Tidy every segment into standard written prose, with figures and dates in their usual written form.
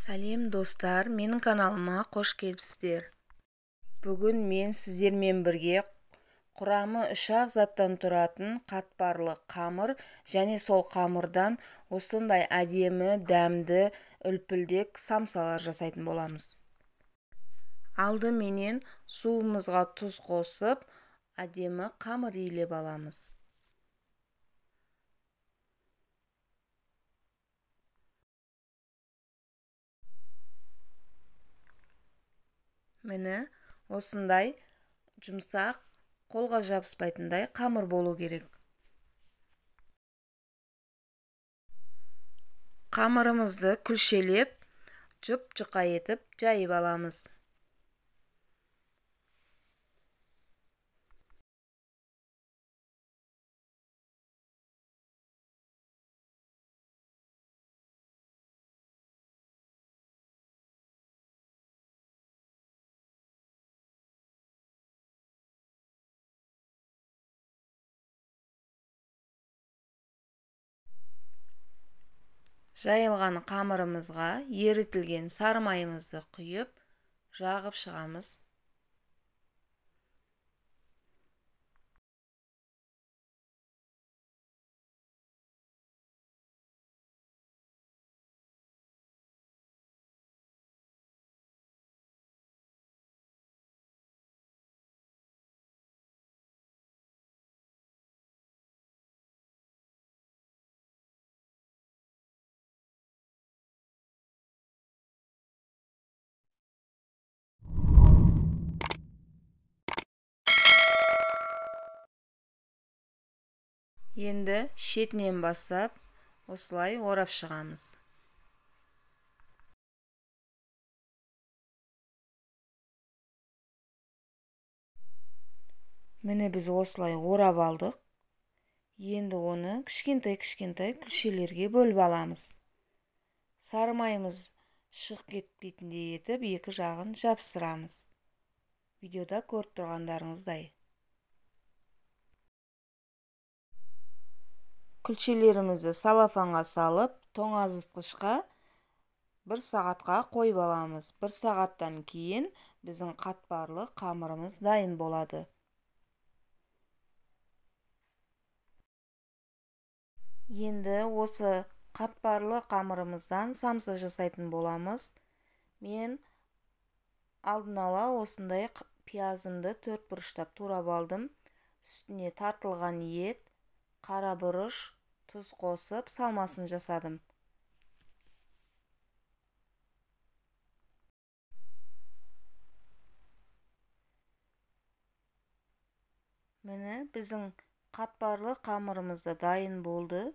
Сәлем достар, менің каналыма қош келіпсіздер. Бүгін мен сіздермен бірге құрамы 3-ақ заттан тұратын қатпарлы қамыр және сол қамырдан осындай әдемі, дәмді, үлпілдек самсалар жасайтын боламыз. Алдыменен суымызға тұз қосып, әдемі қамыр илеп аламыз. Міне осындай жұмсақ, қолға жабыспайтындай қамыр болу керек. Қамырымызды күлшелеп, жұп-жұқа етіп жайып аламыз. Жайылған қамырымызға ерітілген сары майымызды құйып, жағып шығамыз. Енді шетінен бастап, осылай орап шығамыз. Міне біз осылай орап алдық. Енді оны кішкентай күлшелерге бөліп аламыз. Сары майымыз шығып кетпейтіндей етіп, екі жағын жабыстырамыз. Видеода көріп тұрғандарыңыздай. Күлшелерімізді салафанға салып, тоңазытқышқа 1 сағатқа қойып аламыз. 1 сағаттан кейін біздің қатпарлы қамырымыз дайын болады. Енді осы қатпарлы қамырымыздан самса жасайтын боламыз. Мен алдын ала осындай пиязымды 4 бұрыштап турап алдым. Үстіне тартылған ет, қара бұрыш, тұз қосып салмасын жасадым. Міне біздің қатпарлы қамырымыз да дайын болды.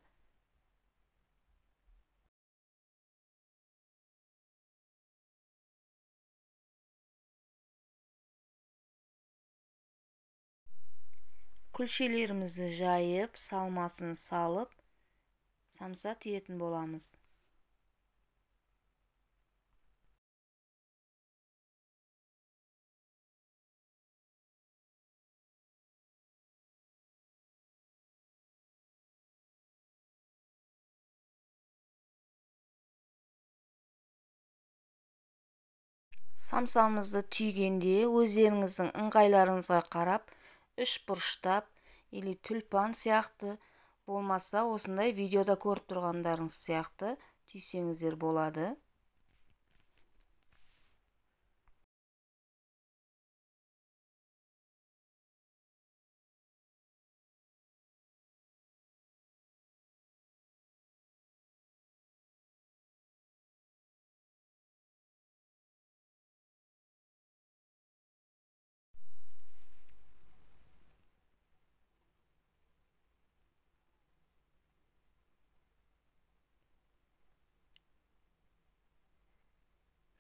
Күлшелерімізді жайып, салмасын салып, самса түйетін боламыз. Самсамызды түйгенде өздеріңіздің ыңғайларыңызға қарап, 3 бұрыштап, или түлпан сияқты, болмаса осындай видеода көріп тұрғандарыңыз сияқты түйсеңіздер болады.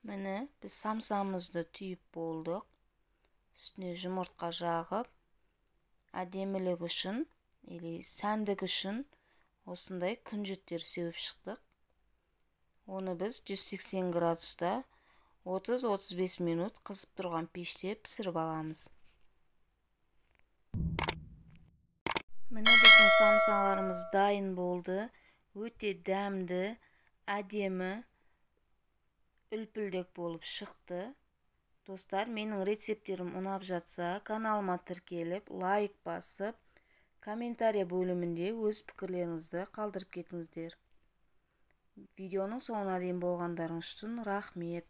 Міне біз самсамызды түйіп болдық. Үстіне жұмыртқа жағып, әдемілік үшін, или сәндік үшін осындай күнжіттер сеуіп шықтық. Оны біз 180 градуста 30-35 минут қызып тұрған пеште пісіріп аламыз. Міне біздің самсаларымыз дайын болды. Өте дәмді, әдемі, үлпілдек болып шықты. Достар, менің рецепттерім ұнап жатса, каналыма тіркеліп, лайк басып, комментария бөлімінде өз пікірлеріңізді қалдырып кетіңіздер. Видеоның соңына дейін болғандарыңыз үшін рахмет.